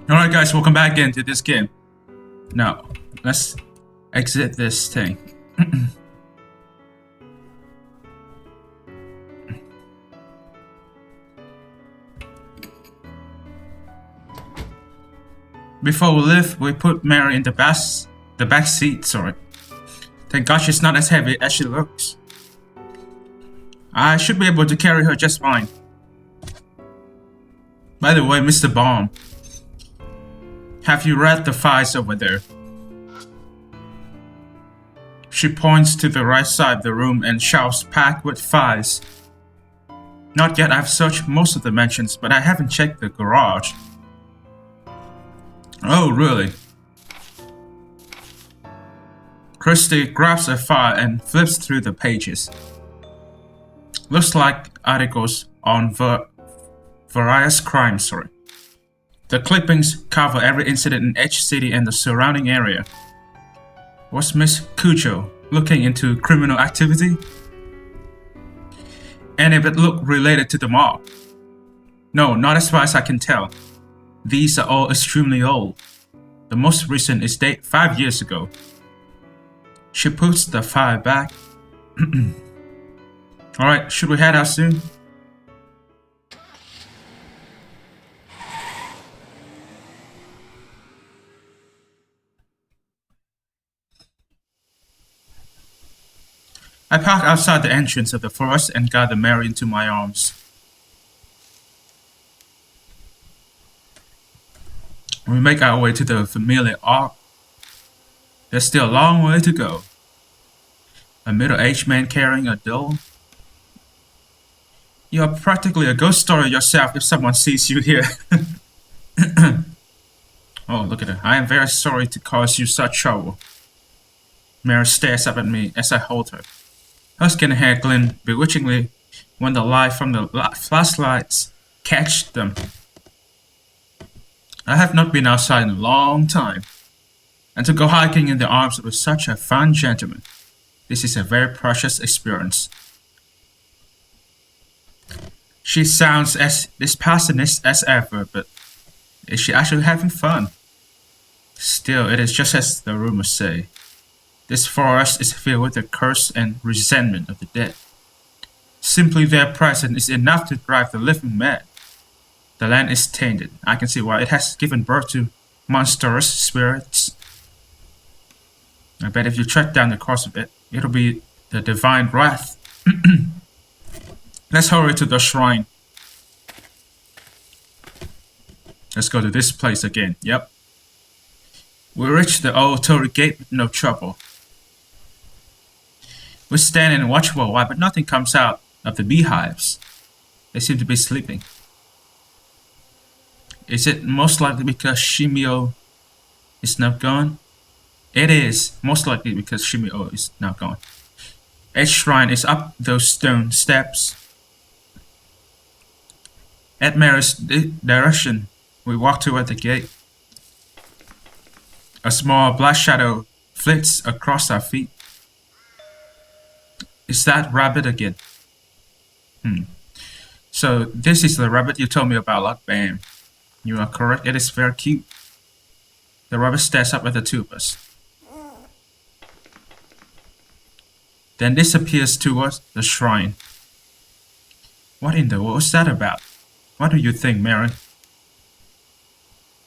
Alright guys, welcome back into this game. Now, let's exit this thing. Before we leave, we put Mary in the back seat, sorry. Thank God she's not as heavy as she looks. I should be able to carry her just fine. By the way, Mr. Baum, have you read the files over there? She points to the right side of the room and shelves packed with files. Not yet, I've searched most of the mansions, but I haven't checked the garage. Oh, really? Christy grabs a file and flips through the pages. Looks like articles on various crimes, sorry. The clippings cover every incident in H City and the surrounding area. Was Miss Cujo looking into criminal activity? Any of it look related to the mob? No, not as far as I can tell. These are all extremely old. The most recent is dated 5 years ago. She puts the file back. Alright, should we head out soon? I park outside the entrance of the forest and gather Mary into my arms. We make our way to the familiar arc. There's still a long way to go. A middle-aged man carrying a doll. You're practically a ghost story yourself if someone sees you here. Oh, look at her. I am very sorry to cause you such trouble. Mary stares up at me as I hold her. Her skin and hair glint bewitchingly when the light from the flashlights catch them. I have not been outside in a long time, and to go hiking in the arms of such a fine gentleman, this is a very precious experience. She sounds as dispassionate as ever, but is she actually having fun? Still, it is just as the rumors say. This forest is filled with the curse and resentment of the dead. Simply their presence is enough to drive the living mad. The land is tainted. I can see why it has given birth to monstrous spirits. I bet if you track down the cause of it, it'll be the divine wrath. Let's hurry to the shrine. Let's go to this place again. Yep. We reach the old Torii Gate with no trouble. We stand and watch for a while, but nothing comes out of the beehives. They seem to be sleeping. Is it most likely because Shimio is now gone? It is most likely because Shimio is now gone. Each shrine is up those stone steps. At Mary's direction, we walk toward the gate. A small black shadow flits across our feet. Is that rabbit again? So this is the rabbit you told me about, like, bam. You are correct, it is very cute. The rabbit stares up at the two of us. Then disappears towards the shrine. What in the world is that about? What do you think, Mary?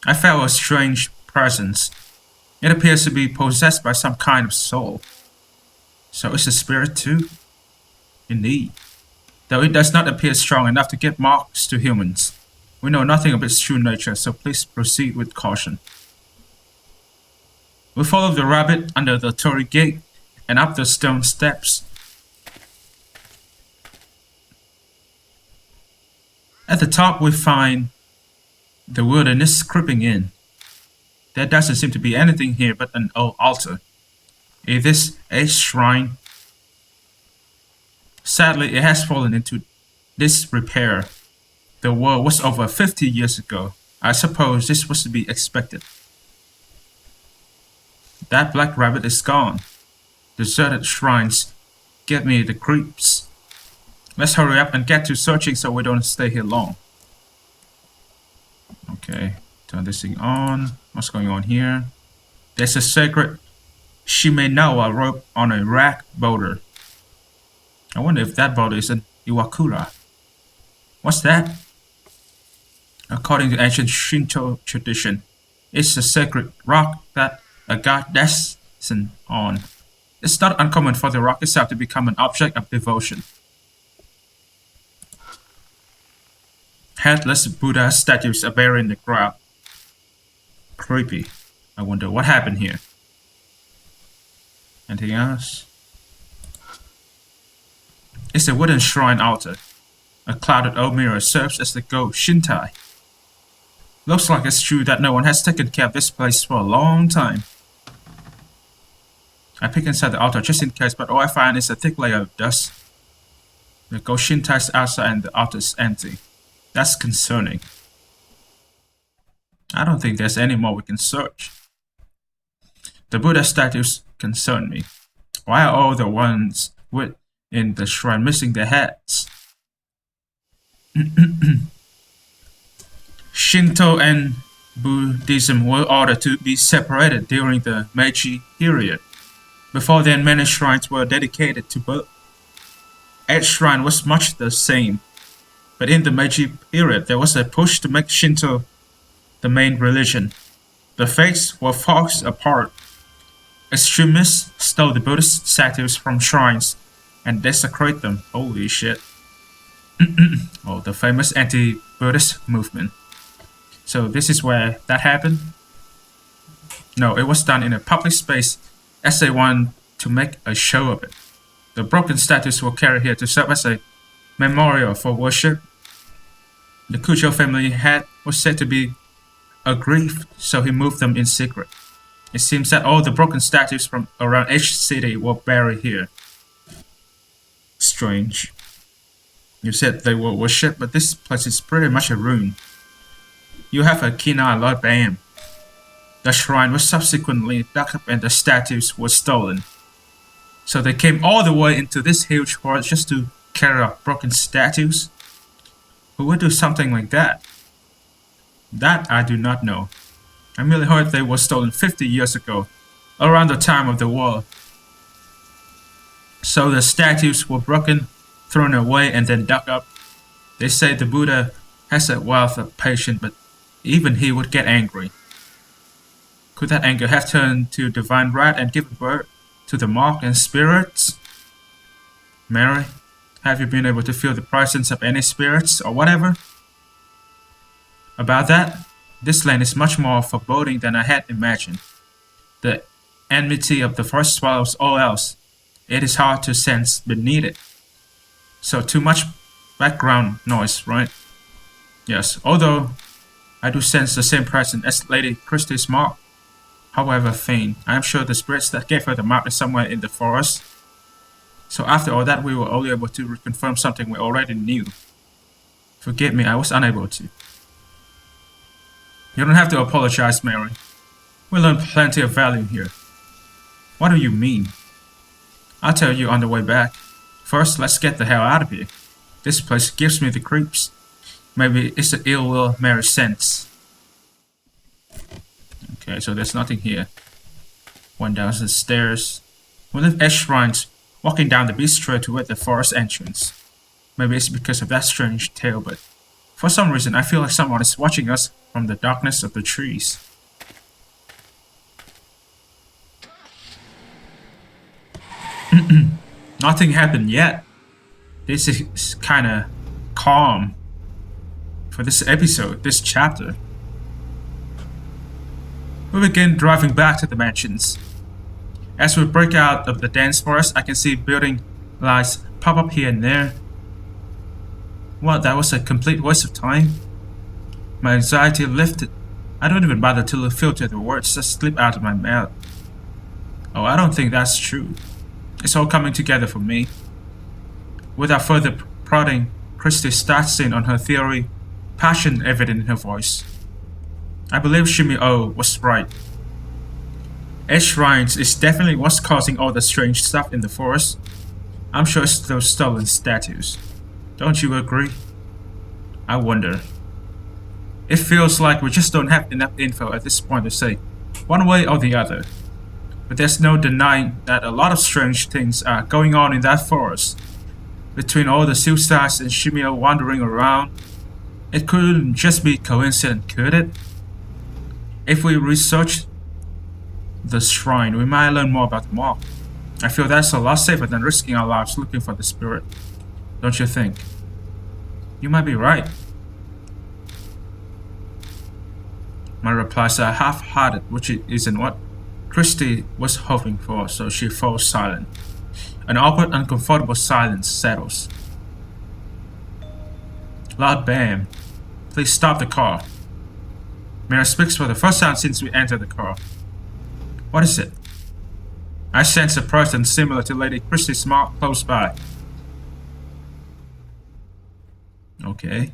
I felt a strange presence. It appears to be possessed by some kind of soul. So it's a spirit too? Indeed. Though it does not appear strong enough to give marks to humans. We know nothing of its true nature, so please proceed with caution. We follow the rabbit under the Torii Gate and up the stone steps. At the top we find the wilderness creeping in. There doesn't seem to be anything here but an old altar. Is this a shrine? Sadly, it has fallen into disrepair. The war was over 50 years ago. I suppose this was to be expected. That black rabbit is gone. Deserted shrines give me the creeps. Let's hurry up and get to searching so we don't stay here long. Okay, Turn this thing on. What's going on here? There's a sacred Shimenawa rope on a rack boulder. I wonder if that boulder is an Iwakura. What's that? According to ancient Shinto tradition, it's a sacred rock that a god descends on. It's not uncommon for the rock itself to become an object of devotion. Headless Buddha statues are buried in the ground. Creepy. I wonder what happened here. Anything else? It's a wooden shrine altar. A clouded old mirror serves as the go Shintai. Looks like it's true that no one has taken care of this place for a long time. I peek inside the altar just in case, but all I find is a thick layer of dust. The go Shintai's outside and the altar is empty. That's concerning. I don't think there's any more we can search. The Buddha statues concern me. Why are all the ones within the shrine missing their heads? Shinto and Buddhism were ordered to be separated during the Meiji period. Before then, many shrines were dedicated to both. Each shrine was much the same, but in the Meiji period, there was a push to make Shinto the main religion. The faiths were forced apart. Extremists stole the Buddhist statues from shrines and desecrate them. Holy shit. Oh, the famous anti-Buddhist movement. So this is where that happened? No, it was done in a public space as they wanted to make a show of it. The broken statues were carried here to serve as a memorial for worship. The Kujo family head was said to be aggrieved, so he moved them in secret. It seems that all the broken statues from around each city were buried here. Strange. You said they were worshipped, but this place is pretty much a ruin. You have a keen eye, Lord Bam. The shrine was subsequently dug up and the statues were stolen. So they came all the way into this huge forest just to carry off broken statues? Who would do something like that? That I do not know. I merely heard they were stolen 50 years ago, around the time of the war. So the statues were broken, thrown away, and then dug up. They say the Buddha has a wealth of patience, but even he would get angry. Could that anger have turned to divine wrath and given birth to the mark and spirits? Mary, have you been able to feel the presence of any spirits or whatever? About that, this land is much more foreboding than I had imagined. The enmity of the forest swallows all else. It is hard to sense beneath it. So too much background noise, right? Yes, although I do sense the same presence as Lady Christie's mark. However faint, I am sure the spirits that gave her the mark is somewhere in the forest. So after all that, we were only able to reconfirm something we already knew. Forgive me, I was unable to. You don't have to apologize, Mary. We learned plenty of value here. What do you mean? I'll tell you on the way back. First, let's get the hell out of here. This place gives me the creeps. Maybe it's the ill will Mary sends. Okay, so there's nothing here. Went down the stairs. We left Ash Shrines, walking down the beach trail toward the forest entrance. Maybe it's because of that strange tale, but for some reason I feel like someone is watching us from the darkness of the trees. Nothing happened yet. This is kinda calm for this episode, this chapter. We begin driving back to the mansions. As we break out of the dense forest, I can see building lights pop up here and there. Well, that was a complete waste of time. My anxiety lifted. I don't even bother to filter the words that slip out of my mouth. Oh, I don't think that's true. It's all coming together for me. Without further prodding, Christie starts in on her theory, passion evident in her voice. I believe Shimio was right. Edge Shrines is definitely what's causing all the strange stuff in the forest. I'm sure it's those stolen statues. Don't you agree? I wonder. It feels like we just don't have enough info at this point to say one way or the other. But there's no denying that a lot of strange things are going on in that forest. Between all the suicides and Shimio wandering around, it couldn't just be coincidence, could it? If we research the shrine, we might learn more about the mark. I feel that's a lot safer than risking our lives looking for the spirit. Don't you think? You might be right. My replies are half-hearted, which isn't what Christie was hoping for, so she falls silent. An awkward, uncomfortable silence settles. Loud bam. Please stop the car. Mira speaks for the first time since we entered the car. What is it? I sense a presence similar to Lady Christie's mark close by. Okay.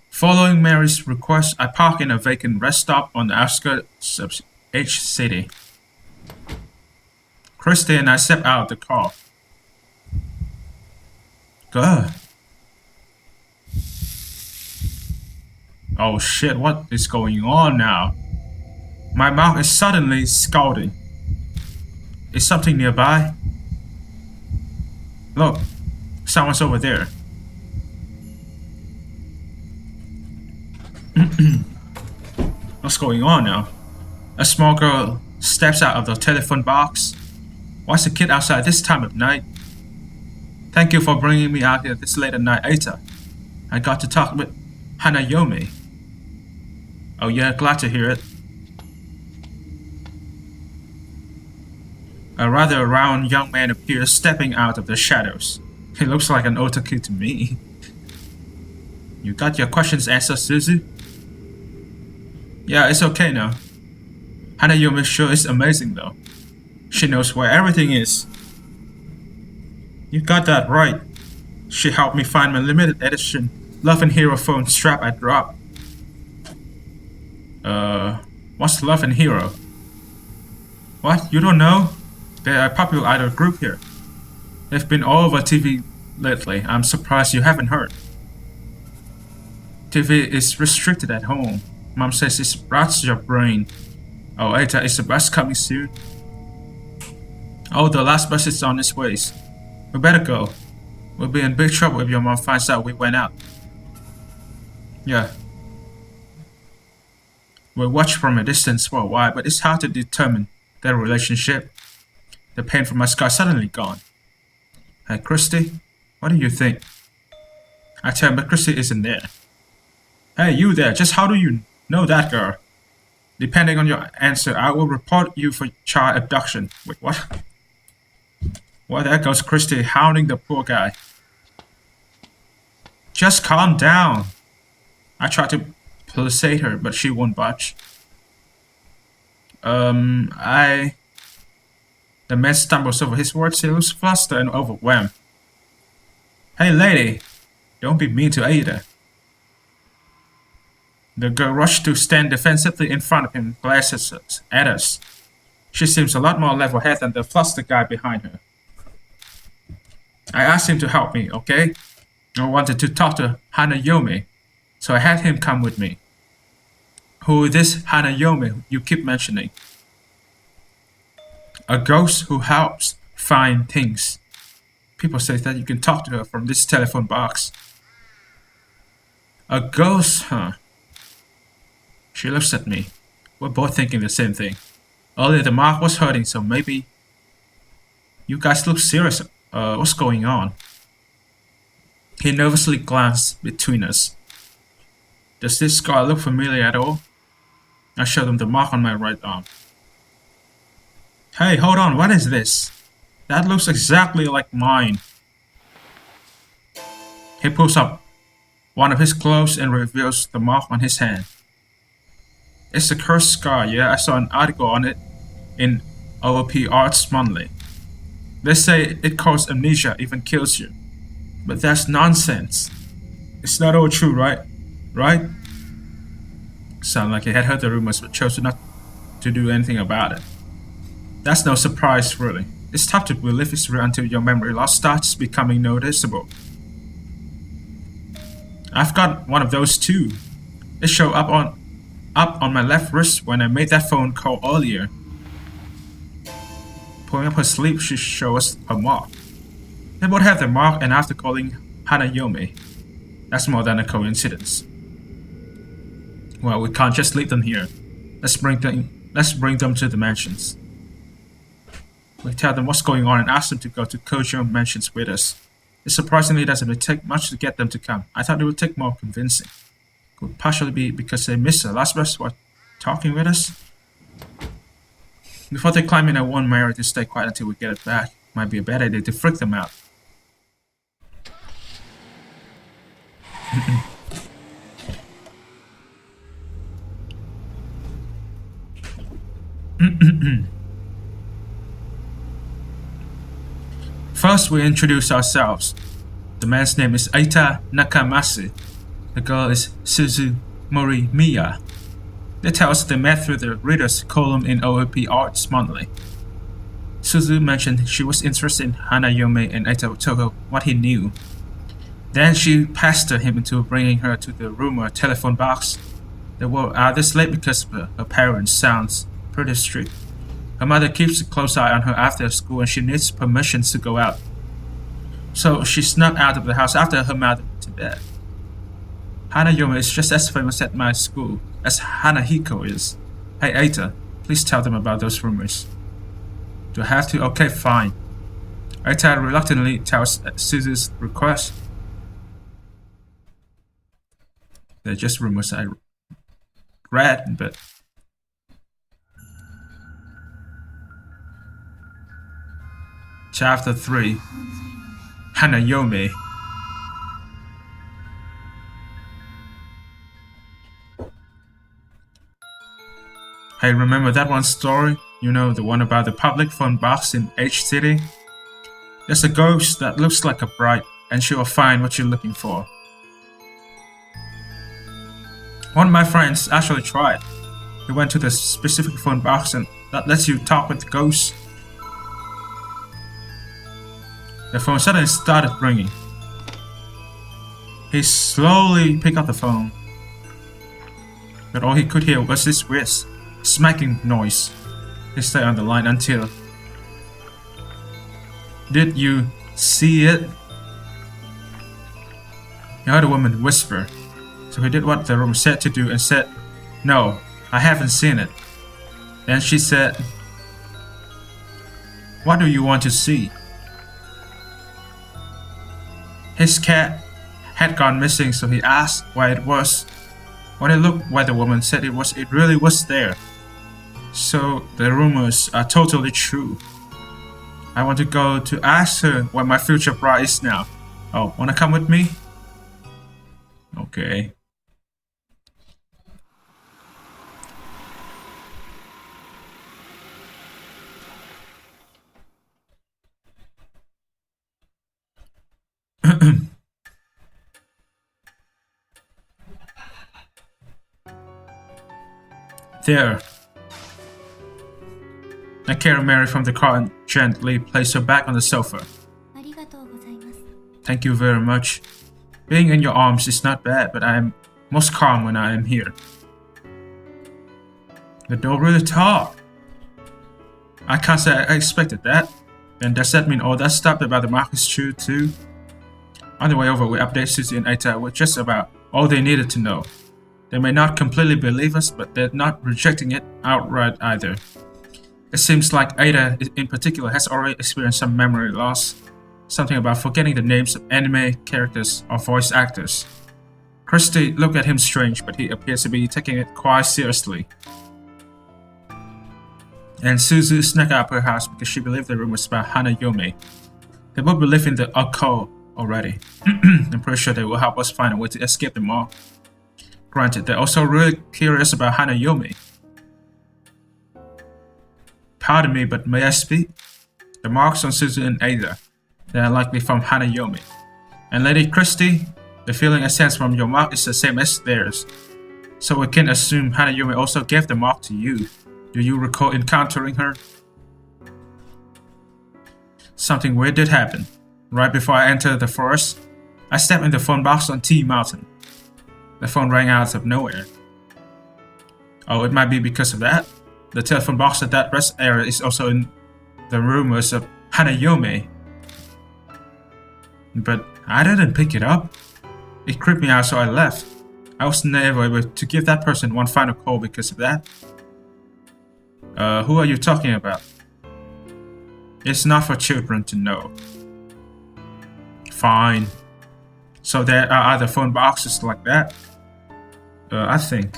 Following Mary's request, I park in a vacant rest stop on the outskirts of H City. Christy and I step out of the car. Good. Oh shit, what is going on now? My mouth is suddenly scalding. Is something nearby? Look, someone's over there. What's going on now? A small girl steps out of the telephone box. Why's the kid outside this time of night? Thank you for bringing me out here this late at night, Ata. I got to talk with Hanayomi. Oh yeah, glad to hear it. A rather round young man appears stepping out of the shadows. He looks like an otaku to me. You got your questions answered, Suzu? Yeah, it's okay now. Hanayomi sure is amazing though. She knows where everything is. You got that right. She helped me find my limited edition Love and Hero phone strap I dropped. What's Love and Hero? What? You don't know? They're a popular idol group here. They've been all over TV lately. I'm surprised you haven't heard. TV is restricted at home. Mom says it rots your brain. Oh, Ata, is the bus coming soon? Oh, the last bus is on its way. We better go. We'll be in big trouble if your mom finds out we went out. Yeah. We'll watch from a distance for a while, but it's hard to determine their relationship. The pain from my scar suddenly gone. Hey, Christy, what do you think? I tell him, but Christy isn't there. Hey, you there, just how do you know that girl? Depending on your answer, I will report you for child abduction. Wait, what? Well, there goes Christy hounding the poor guy. Just calm down. I tried to placate her, but she won't budge. The man stumbles over his words. He looks flustered and overwhelmed. Hey, lady, don't be mean to Ada. The girl rushed to stand defensively in front of him, glances at us. She seems a lot more level-headed than the flustered guy behind her. I asked him to help me, okay? I wanted to talk to Hanayomi, so I had him come with me. Who is this Hanayomi you keep mentioning? A ghost who helps find things. People say that you can talk to her from this telephone box. A ghost, huh? She looks at me. We're both thinking the same thing. Earlier the mark was hurting, so maybe... You guys look serious. What's going on? He nervously glanced between us. Does this scar look familiar at all? I showed him the mark on my right arm. Hey, hold on, what is this? That looks exactly like mine. He pulls up one of his gloves and reveals the mark on his hand. It's a cursed scar, yeah, I saw an article on it in OOP Arts Monthly. They say it causes amnesia, even kills you. But that's nonsense. It's not all true, right? Right? Sounded like he had heard the rumors but chose not to do anything about it. That's no surprise, really. It's tough to believe it's real until your memory loss starts becoming noticeable. I've got one of those too. It showed up on my left wrist when I made that phone call earlier. Pulling up her sleeve, she showed us her mark. They both have the mark, and after calling Hanayomi, that's more than a coincidence. Well, we can't just leave them here. Let's bring them to the mansions. We tell them what's going on and ask them to go to Kojo Mansions with us. It surprisingly doesn't take much to get them to come. I thought it would take more convincing. Could partially be because they missed the last bus while talking with us. Before they climb in, I warn Mary to stay quiet until we get it back. Might be a bad idea to freak them out. First, we introduce ourselves. The man's name is Eita Nakamasu. The girl is Suzu Morimiya. They tell us they met through the readers column in OOP Arts Monthly. Suzu mentioned she was interested in Hanayomi and Eita told her what he knew. Then she pestered him into bringing her to the rumor telephone box. They were out this late because her parents sounds pretty strict. Her mother keeps a close eye on her after school and she needs permission to go out. So she snuck out of the house after her mother went to bed. Hanayomi is just as famous at my school as Hanahiko is. Hey Eita, please tell them about those rumors. Do I have to? Okay, fine. Eita reluctantly tells Suzu's request. They're just rumors I read, but... Chapter 3 Hanayomi. Hey, remember that one story? You know, the one about the public phone box in H City? There's a ghost that looks like a bride, and she will find what you're looking for. One of my friends actually tried. He went to the specific phone box and that lets you talk with the ghost. The phone suddenly started ringing. He slowly picked up the phone, but all he could hear was this weird smacking noise. He stayed on the line until... Did you see it? He heard a woman whisper, so he did what the room said to do and said, No, I haven't seen it. Then she said, What do you want to see? His cat had gone missing, so he asked why it was. When he looked where the woman said it really was there. So the rumors are totally true. I want to go to ask her where my future bride is now. Oh, wanna come with me? Okay. There. I carry Mary from the car and gently place her back on the sofa. Thank you very much. Being in your arms is not bad, but I am most calm when I am here. The door really tall. I can't say I expected that. Then does that mean all that stuff about the mark is true too? On the way over, we update Suzy and Eita with just about all they needed to know. They may not completely believe us, but they're not rejecting it outright either. It seems like Eita in particular has already experienced some memory loss. Something about forgetting the names of anime characters or voice actors. Christy looked at him strange, but he appears to be taking it quite seriously. And Suzu snuck out of her house because she believed the rumors about Hanayomi. They both believe in the occult already. I'm pretty sure they will help us find a way to escape them all. Granted, they're also really curious about Hanayomi. Pardon me, but may I speak? The marks on Suzu and Eita, they are likely from Hanayomi. And Lady Christie, the feeling I sense from your mark is the same as theirs. So we can assume Hanayomi also gave the mark to you. Do you recall encountering her? Something weird did happen. Right before I entered the forest, I stepped in the phone box on T Mountain. The phone rang out of nowhere. Oh, it might be because of that. The telephone box at that rest area is also in the rumors of Hanayome. But I didn't pick it up. It creeped me out, so I left. I was never able to give that person one final call because of that. Who are you talking about? It's not for children to know. Fine. So there are other phone boxes like that? I think.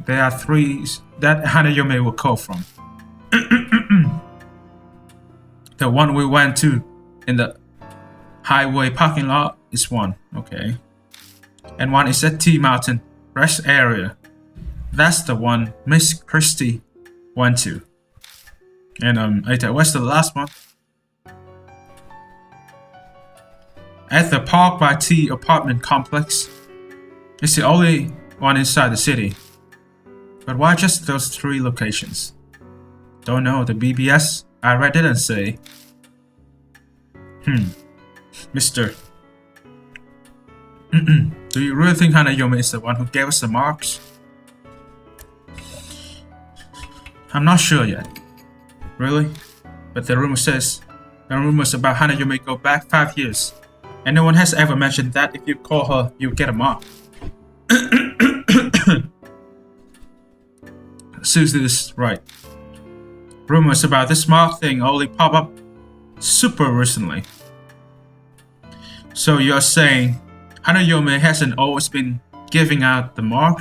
There are 3 that Hanayome will call from. The one we went to in the highway parking lot is one, okay. And one is at T Mountain rest area. That's the one Miss Christie went to. And Ada, what's the last one? At the Park by T apartment complex. It's the only one inside the city. But why just those 3 locations? Don't know, the BBS I read didn't say. Mister. Do you really think Hanayome is the one who gave us the marks? I'm not sure yet. Really? But the rumors about Hanayome go back 5 years. And no one has ever mentioned that if you call her, you get a mark. Susie is right. Rumors about this mark thing only pop up super recently. So you're saying Hanayome hasn't always been giving out the mark?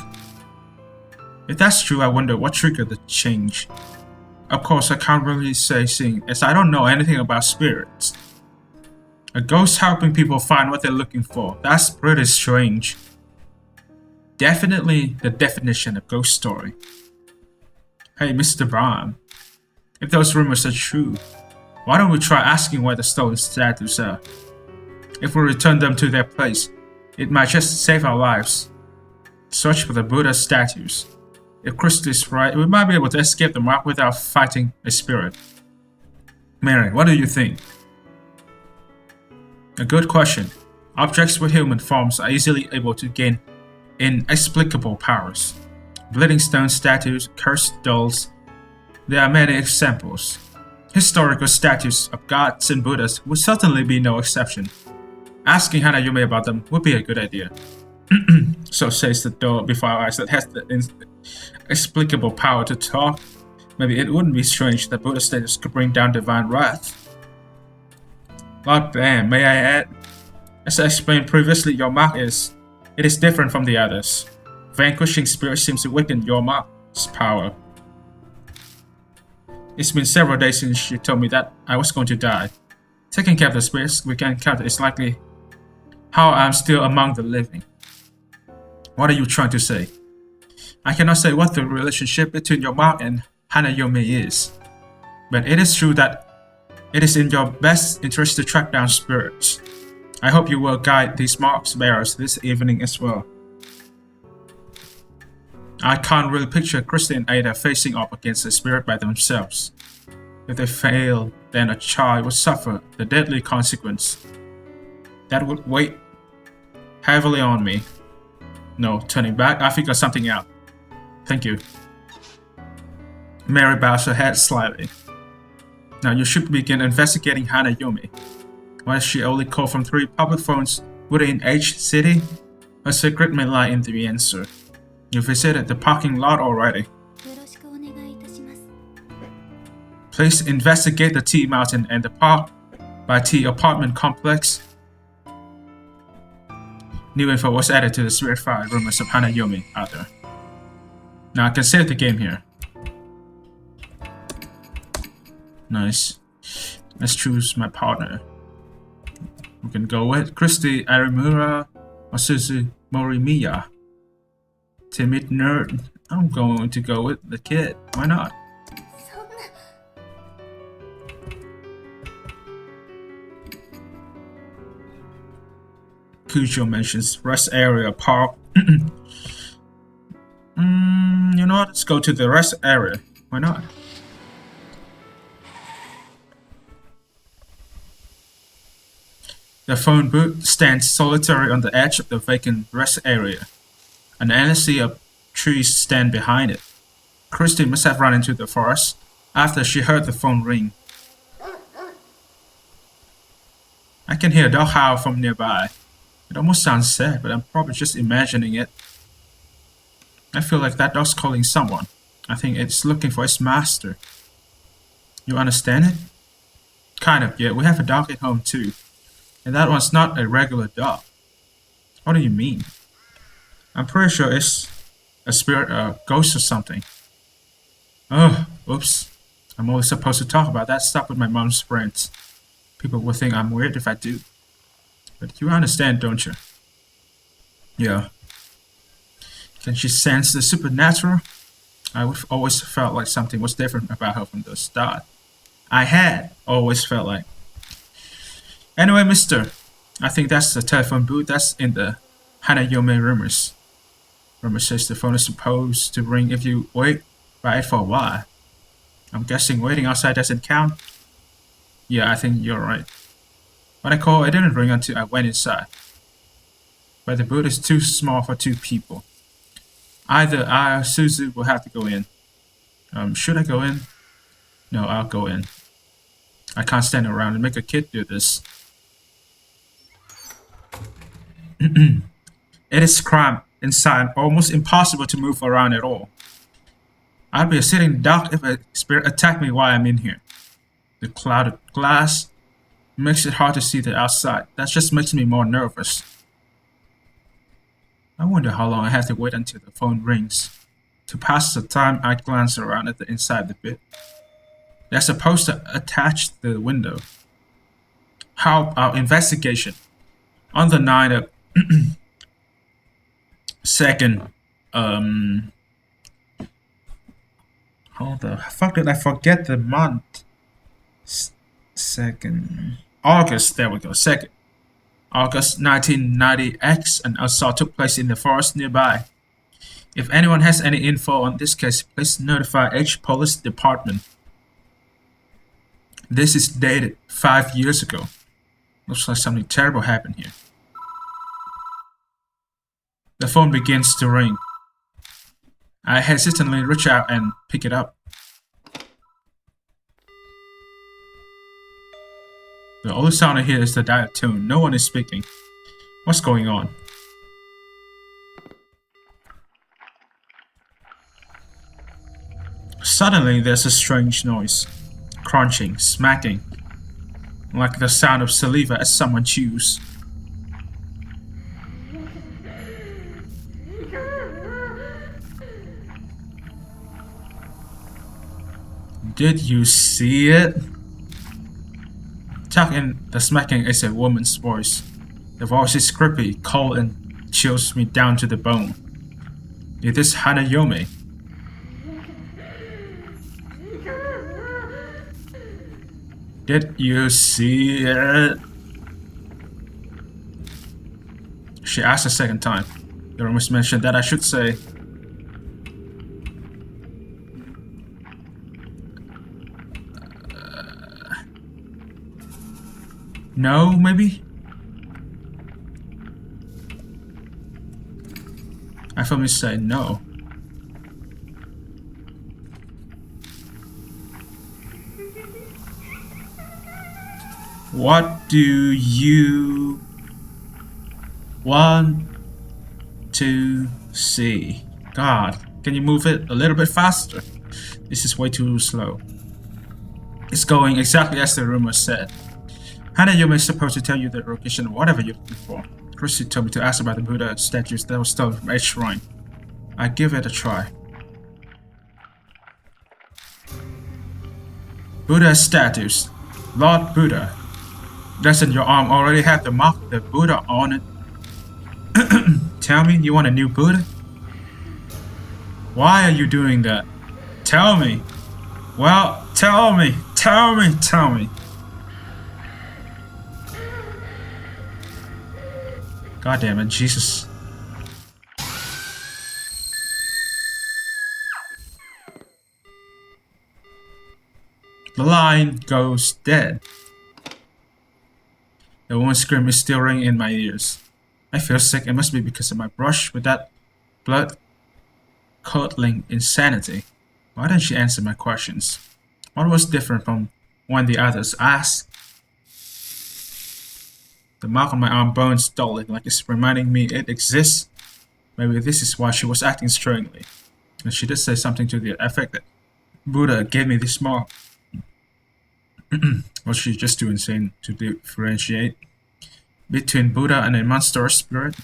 If that's true, I wonder what triggered the change. Of course, I can't really say seeing as I don't know anything about spirits. A ghost helping people find what they're looking for, that's pretty strange. Definitely the definition of ghost story. Hey, Mr. Brown, if those rumors are true, why don't we try asking where the stolen statues are? If we return them to their place, it might just save our lives. Search for the Buddha statues. If Christie is right, we might be able to escape the mark without fighting a spirit. Mary, what do you think? A good question. Objects with human forms are easily able to gain inexplicable powers. Bleeding stone statues, cursed dolls. There are many examples. Historical statues of gods and Buddhas would certainly be no exception. Asking Hanayome about them would be a good idea. So says the doll before our eyes that has the inexplicable power to talk. Maybe it wouldn't be strange that Buddha statues could bring down divine wrath. Lord damn, may I add? As I explained previously, your mark is different from the others. Vanquishing spirit seems to weaken your mark's power. It's been several days since you told me that I was going to die. Taking care of the spirits we can encounter is likely how I'm still among the living. What are you trying to say? I cannot say what the relationship between your mark and Hanayome is, but it is true that it is in your best interest to track down spirits. I hope you will guide these marks bearers this evening as well. I can't really picture Christie and Ada facing up against a spirit by themselves. If they fail, then a child would suffer the deadly consequence. That would weigh heavily on me. No, turning back, I figured something out. Thank you. Mary bows her head slightly. Now you should begin investigating Hanayome. Why she only called from 3 public phones within each city? Her secret may lie in the answer. You visited the parking lot already. Please investigate the T Mountain and the Park by T apartment complex. New info was added to the spirit file rumors of Hanayome out there. Now I can save the game here. Nice. Let's choose my partner. We can go with Christie Arimura or Suzu Morimiya. Timid nerd. I'm going to go with the kid. Why not? Cujo mentions rest area park. You know what? Let's go to the rest area. Why not? The phone booth stands solitary on the edge of the vacant rest area. An endless sea of trees stand behind it. Christy must have run into the forest after she heard the phone ring. I can hear a dog howl from nearby. It almost sounds sad, but I'm probably just imagining it. I feel like that dog's calling someone. I think it's looking for its master. You understand it? Kind of, yeah. We have a dog at home too. And that one's not a regular dog. What do you mean? I'm pretty sure it's a spirit, a ghost or something. Oh, oops. I'm only supposed to talk about that stuff with my mom's friends. People will think I'm weird if I do. But you understand, don't you? Yeah. Can she sense the supernatural? I've always felt like something was different about her from the start. I had always felt like. Anyway, mister, I think that's the telephone booth that's in the Hanayome rumors. Rumor says the phone is supposed to ring if you wait by it for a while. I'm guessing waiting outside doesn't count? Yeah, I think you're right. When I called, it didn't ring until I went inside. But the booth is too small for two people. Either I or Suzu will have to go in. Should I go in? No, I'll go in. I can't stand around and make a kid do this. It is cramped inside, almost impossible to move around at all. I'd be sitting in the dark if a spirit attacked me while I'm in here. The clouded glass makes it hard to see the outside. That just makes me more nervous. I wonder how long I have to wait until the phone rings. To pass the time, I glance around at the inside of the bit. There's a poster attached to the window. How about investigation? On the night of second, how the fuck did I forget the month? Second, August, there we go, second. August 1990X, an assault took place in the forest nearby. If anyone has any info on this case, please notify H Police Department. This is dated 5 years ago. Looks like something terrible happened here. The phone begins to ring. I hesitantly reach out and pick it up. The only sound I hear is the dial tone. No one is speaking. What's going on? Suddenly, there's a strange noise. Crunching, smacking. Like the sound of saliva as someone chews. Did you see it? Tucked in the smacking is a woman's voice. The voice is creepy, cold, and chills me down to the bone. It is Hanayome. Did you see it? She asked a second time. The rumors mentioned that I should say. No, maybe? I felt me say no. What do you want to see? God, can you move it a little bit faster? This is way too slow. It's going exactly as the rumor said. Hanayome is supposed to tell you the location of whatever you're looking for. Christy told me to ask about the Buddha statues that were stolen from H Shrine. I give it a try. Buddha statues. Lord Buddha. Doesn't your arm already have the mark of the Buddha on it? Tell me, you want a new Buddha? Why are you doing that? Tell me. Well, tell me. Tell me. Tell me. God damn it, Jesus. The line goes dead. The woman's scream is still ringing in my ears. I feel sick. It must be because of my brush with that blood-curdling insanity. Why didn't she answer my questions? What was different from when the others asked? The mark on my arm burns dully, like it's reminding me it exists. Maybe this is why she was acting strangely. And she did say something to the effect that Buddha gave me this mark. Was she just too insane to differentiate between Buddha and a monstrous spirit?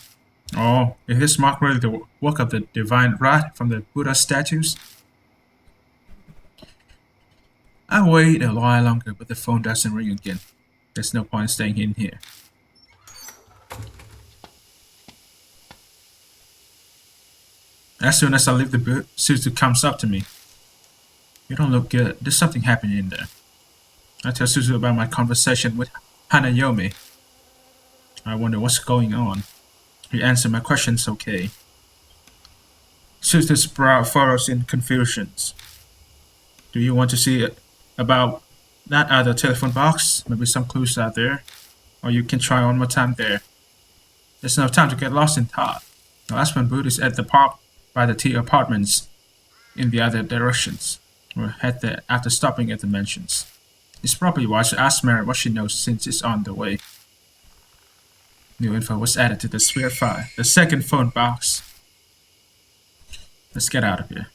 Or is this mark really the work of the divine wrath from the Buddha statues? I wait a while longer, but the phone doesn't ring again. There's no point staying in here. As soon as I leave the booth, Suzu comes up to me. You don't look good. There's something happening in there. I tell Suzu about my conversation with Hanayomi. I wonder what's going on. He answered my questions okay. Suzu's brow furrows in confusion. Do you want to see about that other telephone box? Maybe some clues out there. Or you can try one more time there. There's no time to get lost in thought. The last one boot is at the park by the T apartments in the other directions. We'll head there after stopping at the mansions. It's probably wise to ask Mary what she knows since it's on the way. New info was added to the sphere file. The second phone box. Let's get out of here.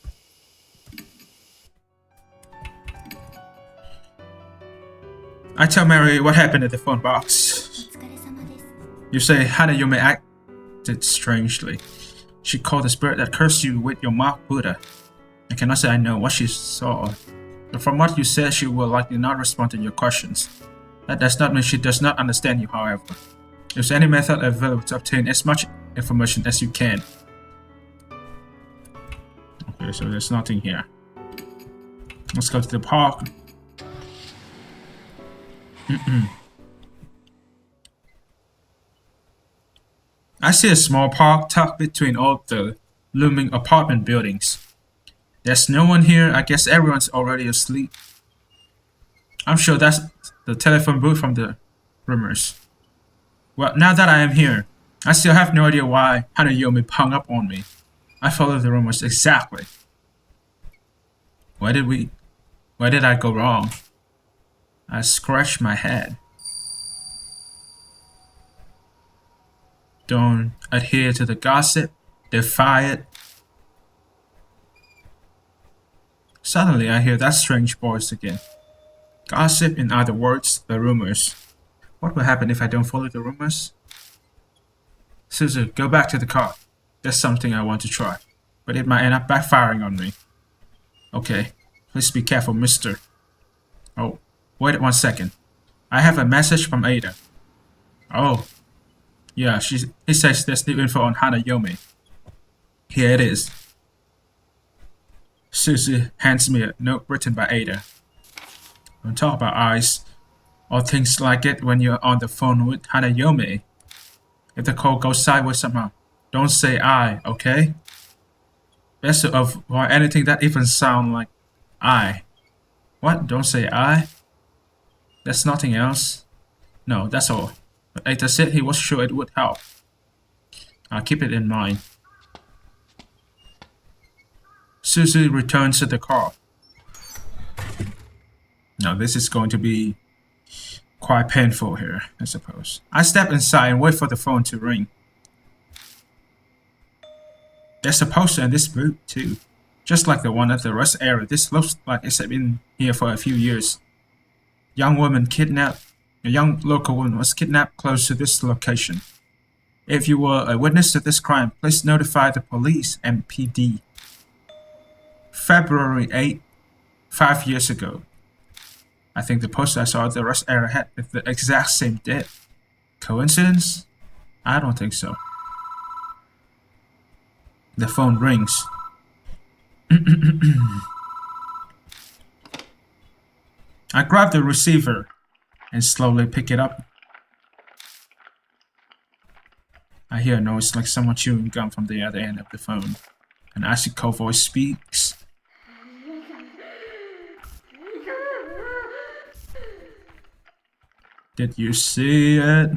I tell Mary what happened at the phone box. You say Hanayomi acted strangely. She called the spirit that cursed you with your mark Buddha. I cannot say I know what she saw. But from what you said, she will likely not respond to your questions. That does not mean she does not understand you, however. Use any method available to obtain as much information as you can. Okay, so there's nothing here. Let's go to the park. I see a small park tucked between all the looming apartment buildings. There's no one here. I guess everyone's already asleep. I'm sure that's the telephone booth from the rumors. Well, now that I am here, I still have no idea why Hanayomi hung up on me. I followed the rumors exactly. Where did I go wrong? I scratched my head. Don't adhere to the gossip, defy it. Suddenly I hear that strange voice again. Gossip, in other words, the rumors. What will happen if I don't follow the rumors? Suzu, go back to the car. There's something I want to try, but it might end up backfiring on me. Okay, please be careful, mister. Oh, wait 1 second. I have a message from Ada. Oh, yeah, he says there's new info on Hanayomi. Here it is. Suzu hands me a note written by Ada. Don't talk about eyes or things like it when you're on the phone with Hanayomi. If the call goes sideways somehow, don't say I, okay? Best to avoid anything that even sounds like I. What? Don't say I? There's nothing else? No, that's all. But Ada said he was sure it would help. I'll keep it in mind. Suzu returns to the car. Now this is going to be quite painful here, I suppose. I step inside and wait for the phone to ring. There's a poster in this booth too. Just like the one at the rest area, this looks like it's been here for a few years. A young local woman was kidnapped close to this location. If you were a witness to this crime, please notify the police and PD. February 8, 5 years ago. I think the poster I saw at the rest area had the exact same date. Coincidence? I don't think so. The phone rings. I grab the receiver and slowly pick it up. I hear a noise like someone chewing gum from the other end of the phone. An icy cold voice speaks. Did you see it?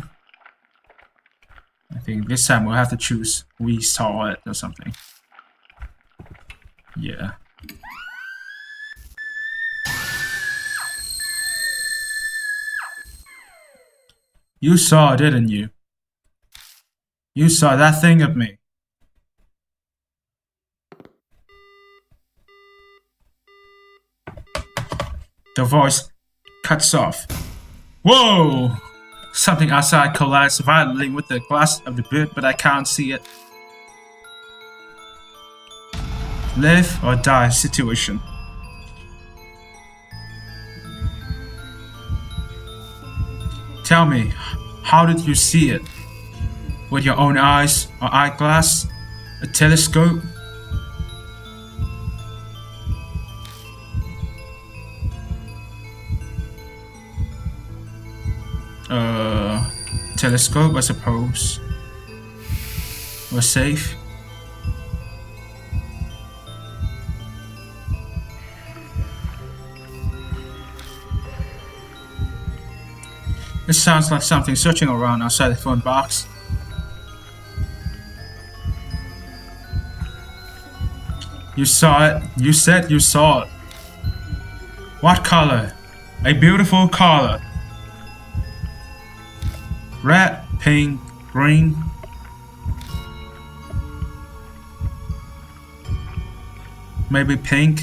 I think this time we'll have to choose we saw it or something. Yeah. You saw, didn't you? You saw that thing of me. The voice cuts off. Whoa! Something outside collides violently with the glass of the boot, but I can't see it. Live or die situation. Tell me, how did you see it? With your own eyes or eyeglass? A telescope? Telescope, I suppose. We're safe. It sounds like something searching around outside the phone box. You saw it. You said you saw it. What color? A beautiful color. Red, pink, green. Maybe pink.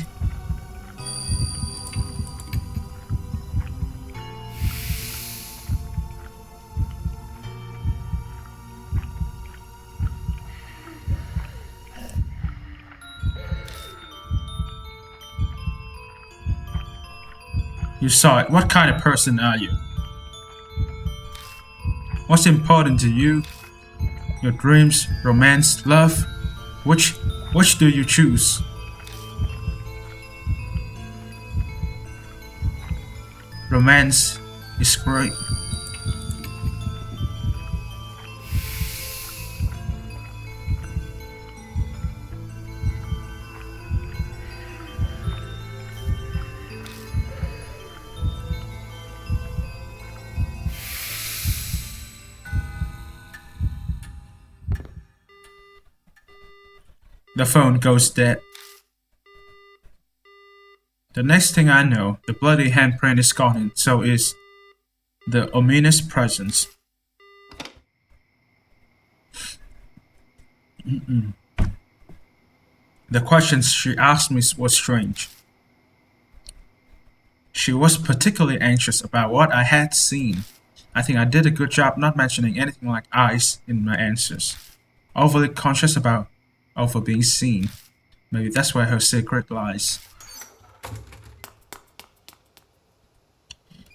You saw it. What kind of person are you? What's important to you? Your dreams, romance, love? Which do you choose? Romance is great. The phone goes dead. The next thing I know, the bloody handprint is gone and so is the ominous presence. The questions she asked me was strange. She was particularly anxious about what I had seen. I think I did a good job not mentioning anything like eyes in my answers. Overly conscious about over being seen. Maybe that's where her secret lies.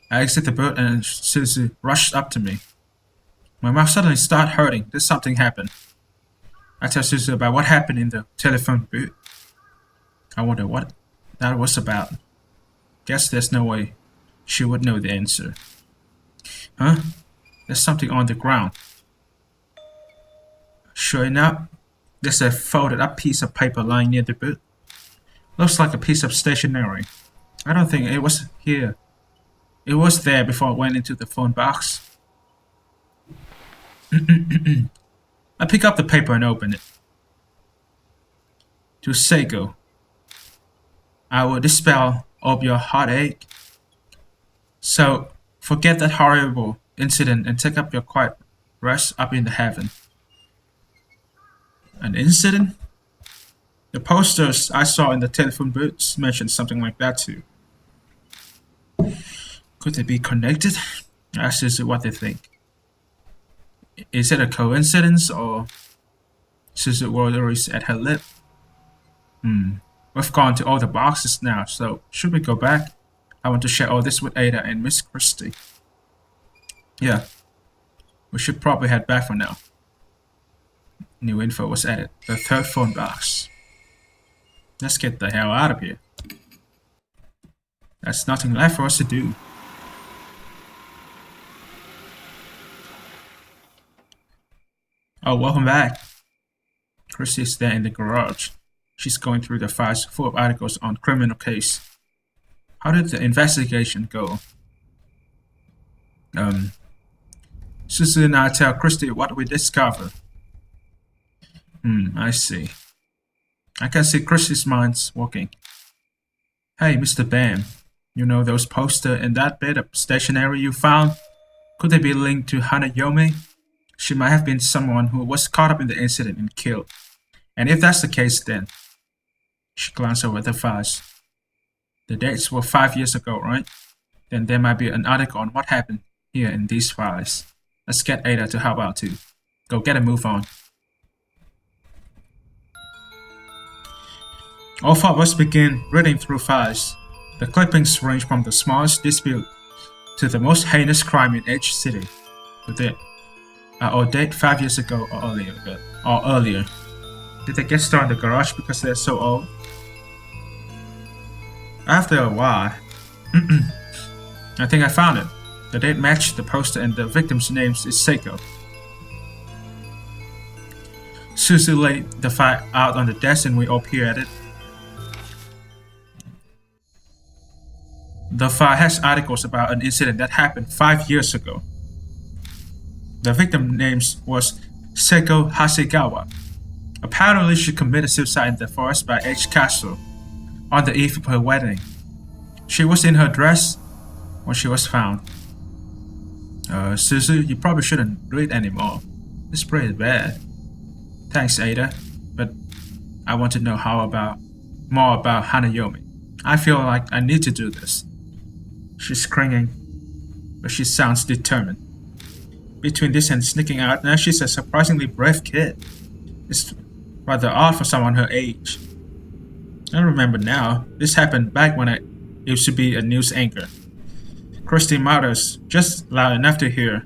I exit the boat and Suzu rushed up to me. My mouth suddenly started hurting. Did something happen? I tell Suzu about what happened in the telephone booth. I wonder what that was about. Guess there's no way she would know the answer. Huh? There's something on the ground. Sure enough, there's a folded up piece of paper lying near the booth. Looks like a piece of stationery. I don't think it was here. It was there before I went into the phone box. I pick up the paper and open it. To Seiko. I will dispel all your heartache. So, forget that horrible incident and take up your quiet rest up in the heaven. An incident? The posters I saw in the telephone booths mentioned something like that too. Could they be connected? Ask Suzu what they think. Is it a coincidence or Suzu worries at her lip? We've gone to all the boxes now, so should we go back? I want to share all this with Ada and Miss Christie. Yeah, we should probably head back for now. New info was added. The third phone box. Let's get the hell out of here. There's nothing left for us to do. Oh, welcome back. Christy is there in the garage. She's going through the files full of articles on criminal case. How did the investigation go? Um, Susie and I tell Christy what we discover. I see. I can see Christy's mind's working. Hey, Mr. Bam, you know those posters and that bit of stationery you found? Could they be linked to Hanayomi? She might have been someone who was caught up in the incident and killed. And if that's the case, then she glanced over the files. The dates were 5 years ago, right? Then there might be an article on what happened here in these files. Let's get Ada to help out too. Go get a move on. All four of us begin reading through files. The clippings range from the smallest dispute to the most heinous crime in each city. But they are all date 5 years ago or earlier. Did they get started in the garage because they're so old? After a while, I think I found it. The date matched the poster and the victim's name is Seiko. Susie laid the file out on the desk and we all peer at it. The file has articles about an incident that happened 5 years ago. The victim's name was Seiko Hasegawa. Apparently, she committed suicide in the forest by H Castle on the eve of her wedding. She was in her dress when she was found. Suzu, you probably shouldn't read anymore. It's pretty bad. Thanks, Ada, but I want to know more about Hanayomi. I feel like I need to do this. She's cringing, but she sounds determined. Between this and sneaking out, now she's a surprisingly brave kid. It's rather odd for someone her age. I remember now, this happened back when I used to be a news anchor. Christy mutters, just loud enough to hear.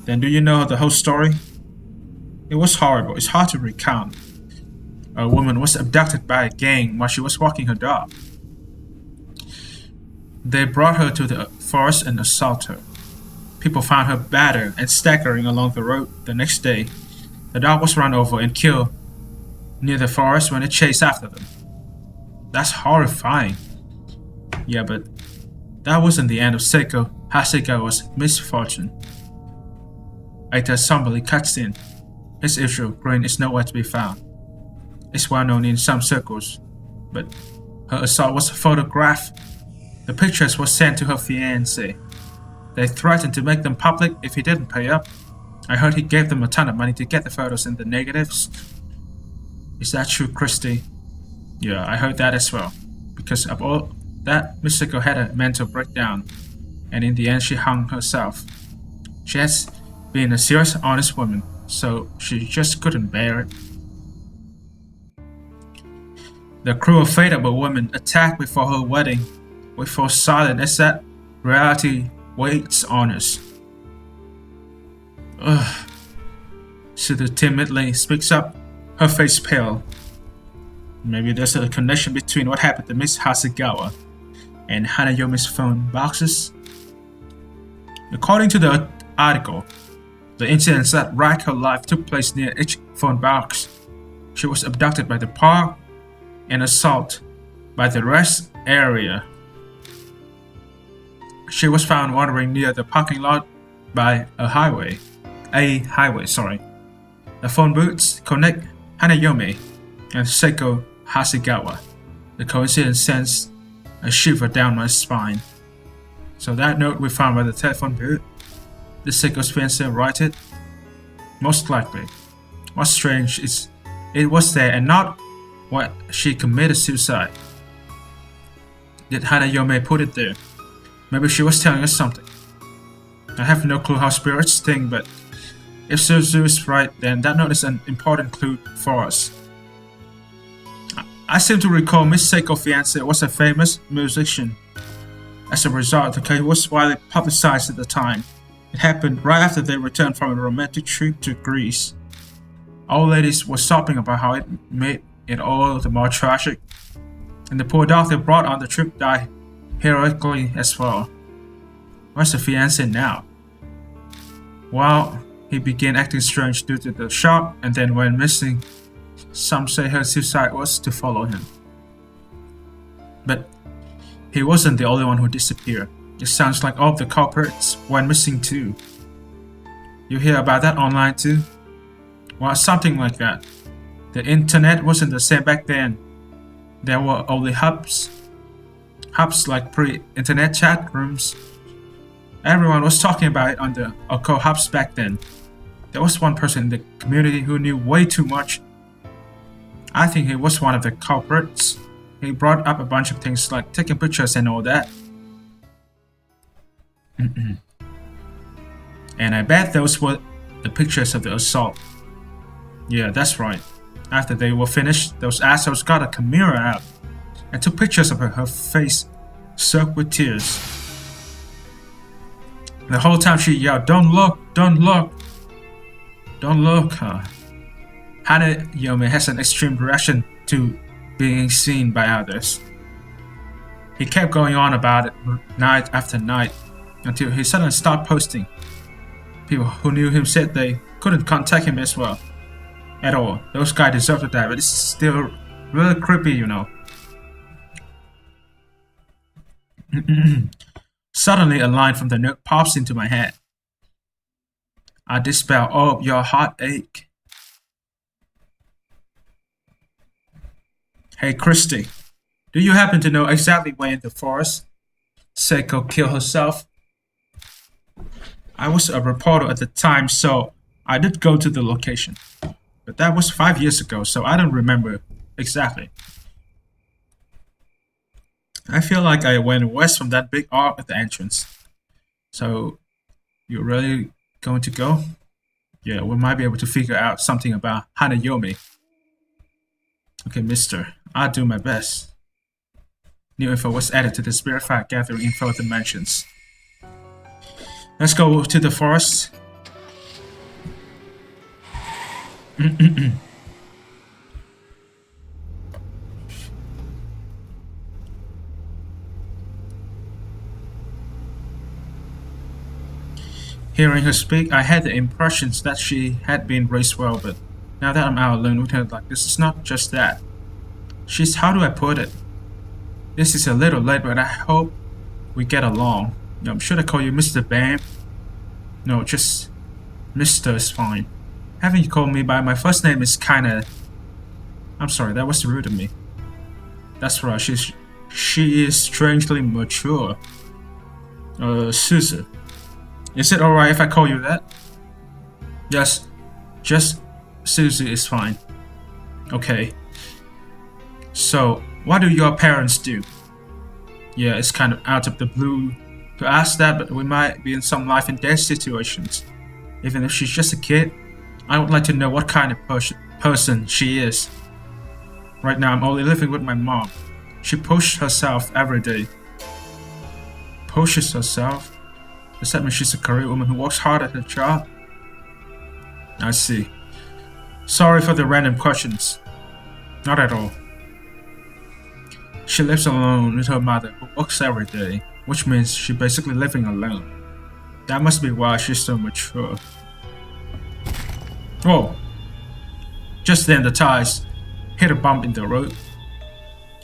Then do you know the whole story? It was horrible, it's hard to recount. A woman was abducted by a gang while she was walking her dog. They brought her to the forest and assaulted her. People found her battered and staggering along the road the next day. The dog was run over and killed near the forest when it chased after them. That's horrifying. Yeah, but that wasn't the end of Seiko Hasegawa's misfortune. Aita somberly cuts in. His usual grin is nowhere to be found. It's well known in some circles, but her assault was photographed. The pictures were sent to her fiancé. They threatened to make them public if he didn't pay up. I heard he gave them a ton of money to get the photos and the negatives. Is that true, Christy? Yeah, I heard that as well. Because of all that, Misako had a mental breakdown, and in the end she hung herself. She has been a serious, honest woman, so she just couldn't bear it. The cruel fate of a woman attacked before her wedding. We fall silent as that reality waits on us. Ugh. Suda timidly speaks up, her face pale. Maybe there's a connection between what happened to Miss Hasegawa and Hanayomi's phone boxes. According to the article, the incidents that wrecked her life took place near each phone box. She was abducted by the park and assaulted by the rest area. She was found wandering near the parking lot by a highway. The phone booths connect Hanayomi and Seiko Hasegawa. The coincidence sends a shiver down my spine. So that note we found by the telephone booth, the Seiko's fiancé wrote it? Most likely. What's strange is it was there and not what she committed suicide. Did Hanayomi put it there? Maybe she was telling us something. I have no clue how spirits think, but if Suzu is right, then that note is an important clue for us. I seem to recall Miss Seiko's fiancé was a famous musician. As a result, the case was widely publicized at the time. It happened right after they returned from a romantic trip to Greece. All ladies were sobbing about how it made it all the more tragic. And the poor dog they brought on the trip died heroically as well. Where's the fiancé now? Well, he began acting strange due to the shock and then went missing. Some say her suicide was to follow him. But he wasn't the only one who disappeared. It sounds like all the culprits went missing too. You hear about that online too? Well, something like that. The internet wasn't the same back then. There were only hubs. Hubs like pre-internet chat rooms. Everyone was talking about it on the occult hubs back then. There was one person in the community who knew way too much. I think he was one of the culprits. He brought up a bunch of things like taking pictures and all that. And I bet those were the pictures of the assault. Yeah, that's right. After they were finished, those assholes got a camera out and took pictures of her face soaked with tears. The whole time she yelled, "Don't look! Don't look! Don't look!" Hana Yome has an extreme reaction to being seen by others. He kept going on about it night after night until he suddenly stopped posting. People who knew him said they couldn't contact him as well. At all. Those guys deserve to die, but it's still really creepy, you know. Suddenly a line from the note pops into my head. I dispel all of your heartache. Hey Christy, do you happen to know exactly where in the forest Seiko killed herself? I was a reporter at the time, so I did go to the location. But that was 5 years ago, so I don't remember exactly. I feel like I went west from that big arc at the entrance. So, you're really going to go? Yeah, we might be able to figure out something about Hanayomi. Okay, mister, I'll do my best. New info was added to the spirit file gathering info dimensions. Let's go to the forest. Hearing her speak, I had the impressions that she had been raised well, but now that I'm out alone with her, like, this is not just that. She's, how do I put it? This is a little late, but I hope we get along. Should I call you Mr. Bam? No, just Mr. is fine. Having you call me by my first name is kinda... I'm sorry, that was rude of me. That's right, she is strangely mature. Suzu. Is it alright if I call you that? Yes, just Suzu is fine. Okay. So, what do your parents do? Yeah, it's kind of out of the blue to ask that, but we might be in some life and death situations. Even if she's just a kid, I would like to know what kind of person she is. Right now, I'm only living with my mom. She pushes herself every day. Pushes herself? Does that mean she's a career woman who works hard at her job? I see. Sorry for the random questions. Not at all. She lives alone with her mother, who works every day, which means she's basically living alone. That must be why she's so mature. Whoa! Just then the tires hit a bump in the road.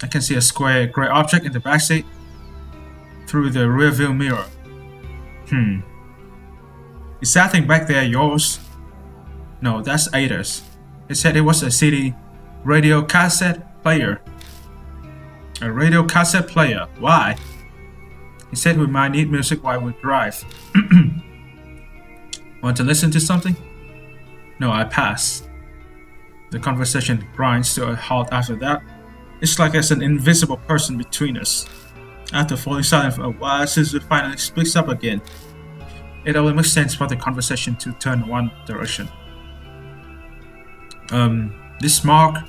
I can see a square grey object in the backseat through the rearview mirror. Is that thing back there yours? No, that's Ada's. He said it was a CD radio cassette player. A radio cassette player? Why? He said we might need music while we drive. Want to listen to something? No, I pass. The conversation grinds to a halt after that. It's like there's an invisible person between us. After falling silent for a while, Suzu finally speaks up again. It only makes sense for the conversation to turn one direction. DeathMark?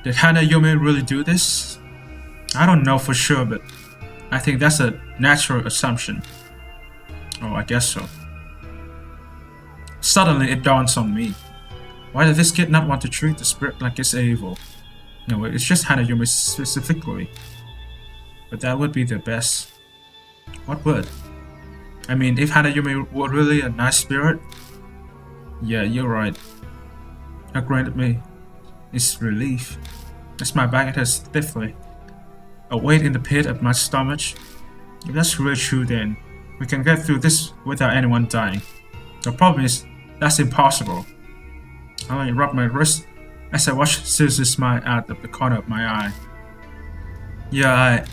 Did Hanayomi really do this? I don't know for sure, but I think that's a natural assumption. Oh, I guess so. Suddenly it dawns on me. Why did this kid not want to treat the spirit like it's evil? No, it's just Hanayomi specifically. But that would be the best. What would? I mean, if Hanayomi were really a nice spirit? Yeah, you're right. Her granted me is relief. As my back hit her stiffly. A weight in the pit of my stomach. If that's really true, then we can get through this without anyone dying. The problem is, that's impossible. I only rub my wrist as I watch Susie smile out of the corner of my eye. Yeah,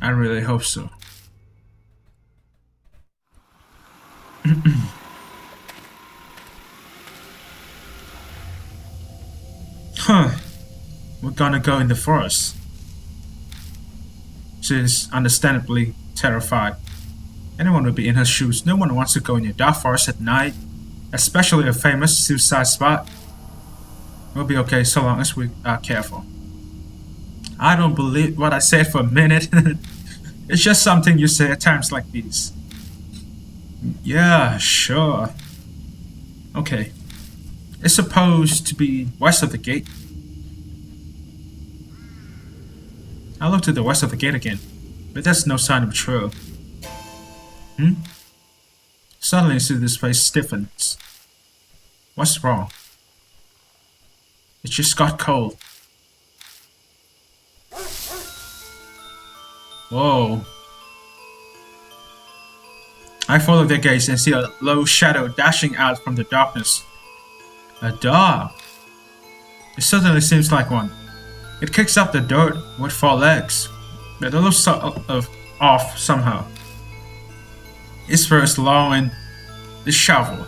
I really hope so. Huh. We're gonna go in the forest. She's understandably terrified. Anyone would be in her shoes. No one wants to go in a dark forest at night, especially a famous suicide spot. We'll be okay so long as we are careful. I don't believe what I said for a minute. It's just something you say at times like these. Yeah, sure. Okay. It's supposed to be west of the gate. I look to the west of the gate again, but there's no sign of a trail. Suddenly, this place stiffens. What's wrong? It just got cold. Whoa. I follow their gaze and see a low shadow dashing out from the darkness. A dog. It certainly seems like one. It kicks up the dirt with 4 legs, but it looks off somehow. Its fur is long and disheveled.